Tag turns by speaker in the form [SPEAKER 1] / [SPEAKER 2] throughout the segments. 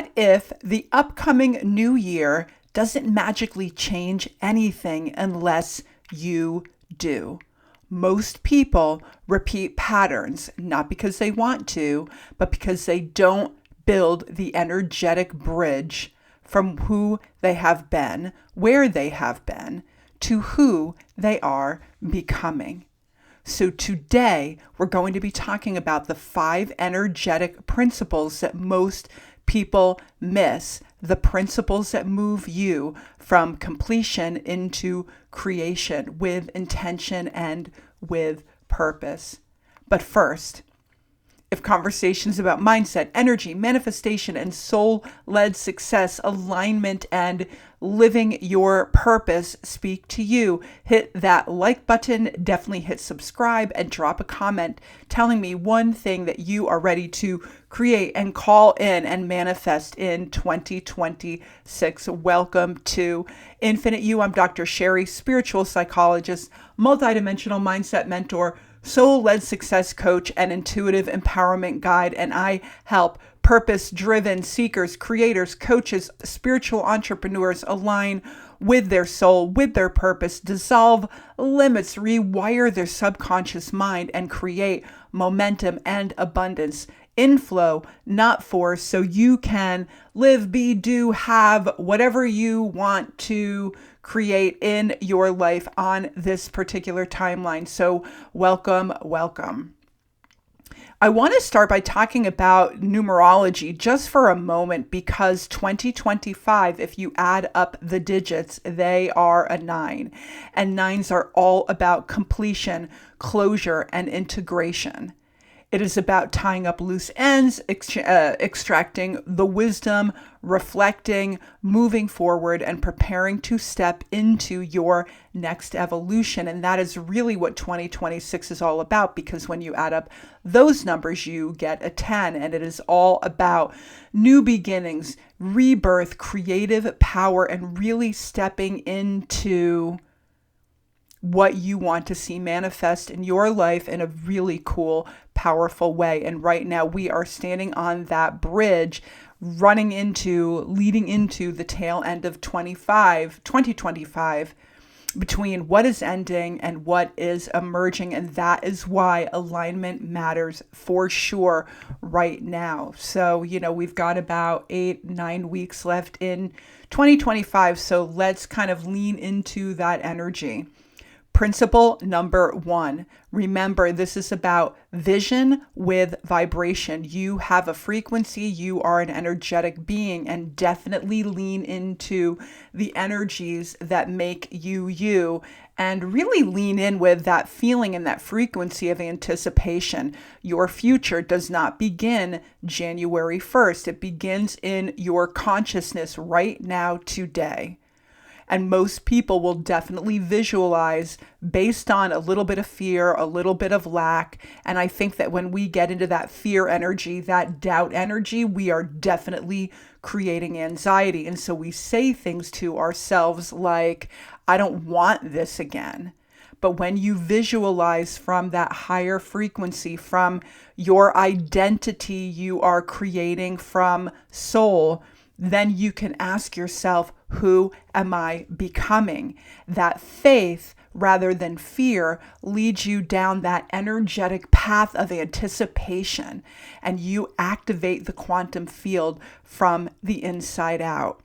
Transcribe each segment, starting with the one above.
[SPEAKER 1] What if the upcoming new year doesn't magically change anything unless you do? Most people repeat patterns, not because they want to, but because they don't build the energetic bridge from who they have been, where they have been, to who they are becoming. So today, we're going to be talking about the 5 energetic principles that most people miss, the principles that move you from completion into creation with intention and with purpose. But first, if conversations about mindset, energy, manifestation, and soul-led success, alignment, and living your purpose speak to you, hit that like button, definitely hit subscribe, and drop a comment telling me one thing that you are ready to create and call in and manifest in 2026. Welcome to Infinite You. I'm Dr. Sheri, spiritual psychologist, multidimensional mindset mentor, soul-led success coach, and intuitive empowerment guide, and I help purpose-driven seekers, creators, coaches, spiritual entrepreneurs align with their soul, with their purpose, dissolve limits, rewire their subconscious mind, and create momentum and abundance in flow, not force, so you can live, be, do, have whatever you want to create in your life on this particular timeline. So welcome, welcome. I want to start by talking about numerology just for a moment, because 2025, if you add up the digits, they are a 9. And 9s are all about completion, closure, and integration. It is about tying up loose ends, extracting the wisdom, reflecting, moving forward, and preparing to step into your next evolution. And that is really what 2026 is all about, because when you add up those numbers, you get a 10. And it is all about new beginnings, rebirth, creative power, and really stepping into what you want to see manifest in your life in a really cool, powerful way. And right now we are standing on that bridge, leading into the tail end of 2025, between what is ending and what is emerging. And that is why alignment matters for sure right now. So, we've got about 8-9 weeks left in 2025. So let's kind of lean into that energy. Principle number 1, remember, this is about vision with vibration. You have a frequency, you are an energetic being, and definitely lean into the energies that make you you, and really lean in with that feeling and that frequency of anticipation. Your future does not begin January 1st. It begins in your consciousness right now, today. And most people will definitely visualize based on a little bit of fear, a little bit of lack. And I think that when we get into that fear energy, that doubt energy, we are definitely creating anxiety. And so we say things to ourselves like, I don't want this again. But when you visualize from that higher frequency, from your identity you are creating from soul, then you can ask yourself, who am I becoming? That faith, rather than fear, leads you down that energetic path of anticipation, and you activate the quantum field from the inside out.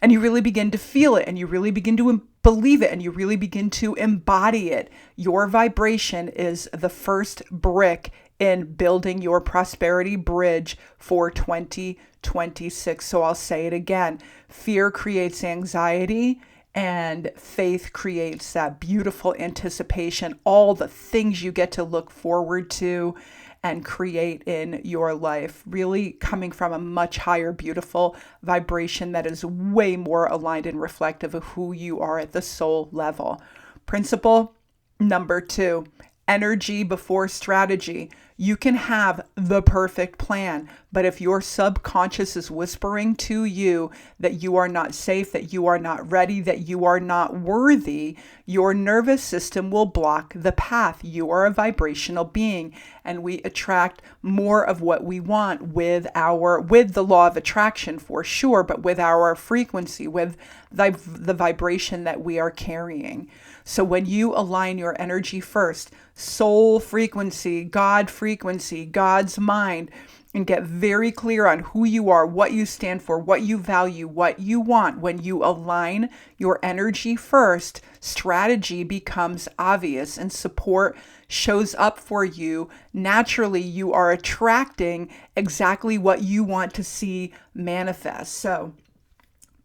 [SPEAKER 1] And you really begin to feel it, and you really begin to believe it, and you really begin to embody it. Your vibration is the first brick in building your prosperity bridge for 2026. So I'll say it again. Fear creates anxiety, and faith creates that beautiful anticipation, all the things you get to look forward to and create in your life, really coming from a much higher, beautiful vibration that is way more aligned and reflective of who you are at the soul level. Principle number 2, energy before strategy. You can have the perfect plan, but if your subconscious is whispering to you that you are not safe, that you are not ready, that you are not worthy, your nervous system will block the path. You are a vibrational being, and we attract more of what we want with the law of attraction for sure, but with our frequency, with the vibration that we are carrying. So when you align your energy first, soul frequency, God's mind, and get very clear on who you are, what you stand for, what you value, what you want. When you align your energy first, strategy becomes obvious and support shows up for you. Naturally, you are attracting exactly what you want to see manifest. So,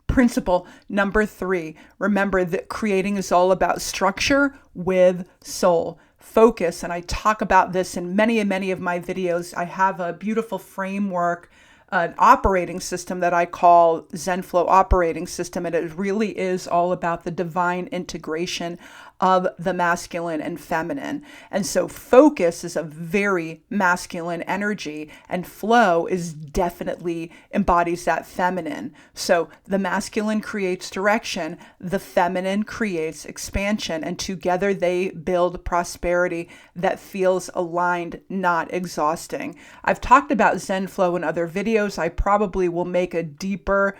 [SPEAKER 1] principle number 3, remember that creating is all about structure with soul. Focus, and I talk about this in many and many of my videos. I have a beautiful framework, an operating system that I call ZenFlow operating system, and it really is all about the divine integration of the masculine and feminine. And so focus is a very masculine energy, and flow is definitely embodies that feminine. So the masculine creates direction, the feminine creates expansion, and together they build prosperity that feels aligned, not exhausting. I've talked about ZenFlow in other videos. I probably will make a deeper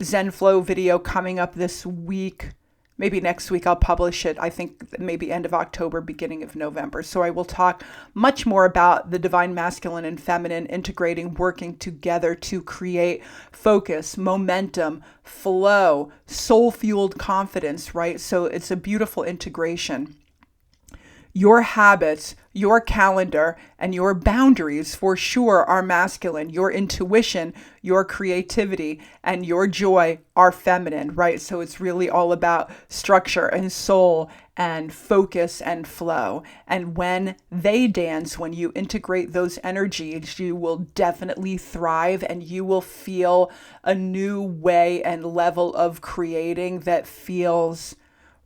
[SPEAKER 1] ZenFlow video coming up this week. Maybe next week I'll publish it. I think maybe end of October, beginning of November. So I will talk much more about the divine masculine and feminine integrating, working together to create focus, momentum, flow, soul-fueled confidence, right? So it's a beautiful integration. Your habits, your calendar, and your boundaries for sure are masculine. Your intuition, your creativity, and your joy are feminine, right? So it's really all about structure and soul and focus and flow. And when they dance, when you integrate those energies, you will definitely thrive, and you will feel a new way and level of creating that feels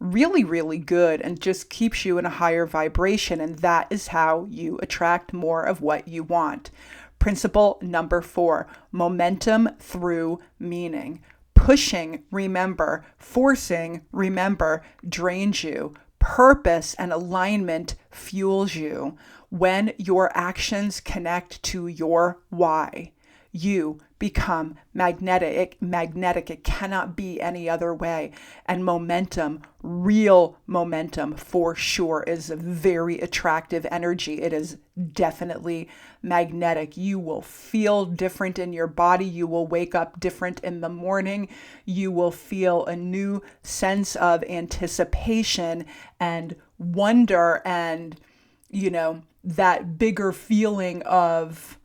[SPEAKER 1] really, really good and just keeps you in a higher vibration. And that is how you attract more of what you want. Principle number 4, momentum through meaning. Pushing, remember, forcing, remember, drains you. Purpose and alignment fuels you. When your actions connect to your why, you become magnetic. It cannot be any other way. And momentum, real momentum for sure, is a very attractive energy. It is definitely magnetic. You will feel different in your body. You will wake up different in the morning. You will feel a new sense of anticipation and wonder, and, that bigger feeling of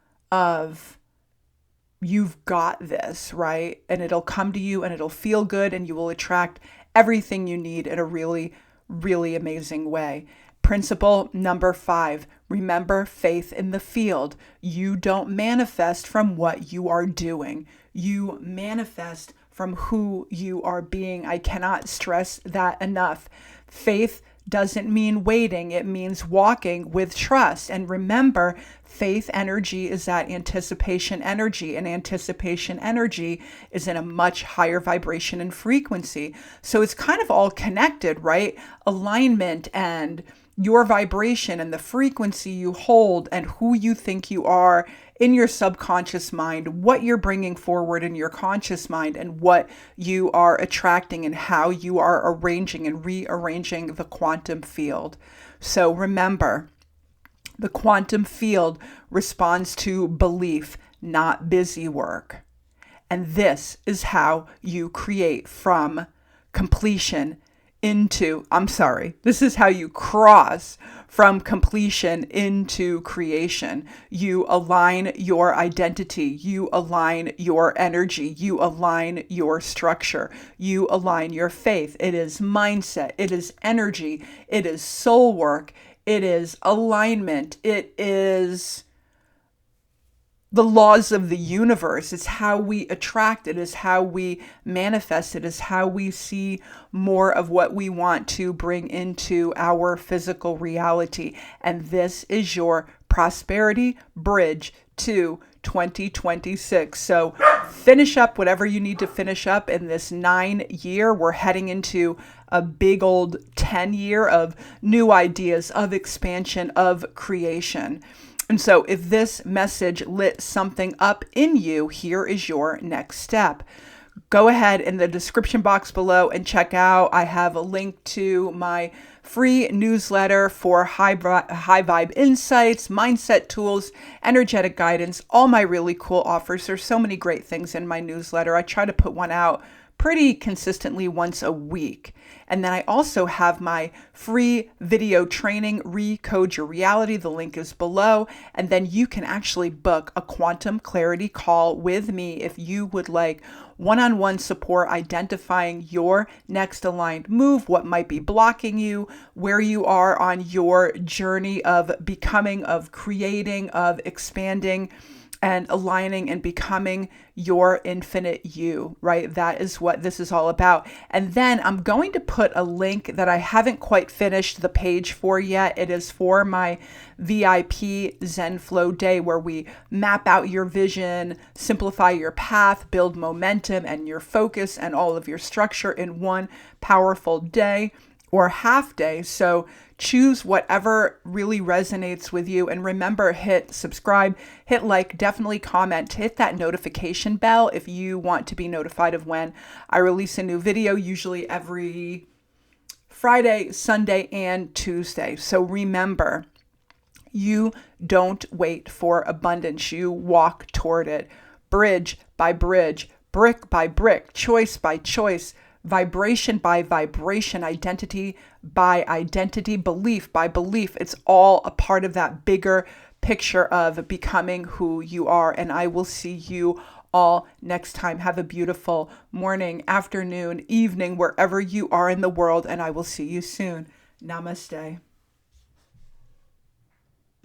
[SPEAKER 1] you've got this, right? And it'll come to you and it'll feel good, and you will attract everything you need in a really, really amazing way. Principle number 5, remember faith in the field. You don't manifest from what you are doing. You manifest from who you are being. I cannot stress that enough. Faith doesn't mean waiting. It means walking with trust. And remember, faith energy is that anticipation energy, and anticipation energy is in a much higher vibration and frequency. So it's kind of all connected, right? Alignment and your vibration and the frequency you hold and who you think you are in your subconscious mind, what you're bringing forward in your conscious mind, and what you are attracting, and how you are arranging and rearranging the quantum field. So remember, the quantum field responds to belief, not busy work. And this is how you create from completion this is how you cross from completion into creation. You align your identity, you align your energy, you align your structure, you align your faith. It is mindset, it is energy, it is soul work, it is alignment, it is the laws of the universe. It's how we attract. It is how we manifest. It is how we see more of what we want to bring into our physical reality. And this is your prosperity bridge to 2026. So finish up whatever you need to finish up in this 9 year. We're heading into a big old 10 year of new ideas, of expansion, of creation. And so if this message lit something up in you, here is your next step. Go ahead in the description box below and check out. I have a link to my free newsletter for high vibe insights, mindset tools, energetic guidance, all my really cool offers. There's so many great things in my newsletter. I try to put one out pretty consistently once a week. And then I also have my free video training, Recode Your Reality. The link is below. And then you can actually book a quantum clarity call with me if you would like one-on-one support identifying your next aligned move, what might be blocking you, where you are on your journey of becoming, of creating, of expanding, and aligning and becoming your infinite you, right? That is what this is all about. And then I'm going to put a link that I haven't quite finished the page for yet. It is for my VIP Zen Flow Day, where we map out your vision, simplify your path, build momentum and your focus and all of your structure in one powerful day or half day. So choose whatever really resonates with you. And remember, hit subscribe, hit like, definitely comment, hit that notification bell if you want to be notified of when I release a new video, usually every Friday, Sunday, and Tuesday. So remember, you don't wait for abundance. You walk toward it, bridge by bridge, brick by brick, choice by choice, vibration by vibration, identity by identity, belief by belief. It's all a part of that bigger picture of becoming who you are. And I will see you all next time. Have a beautiful morning, afternoon, evening, wherever you are in the world. And I will see you soon. Namaste.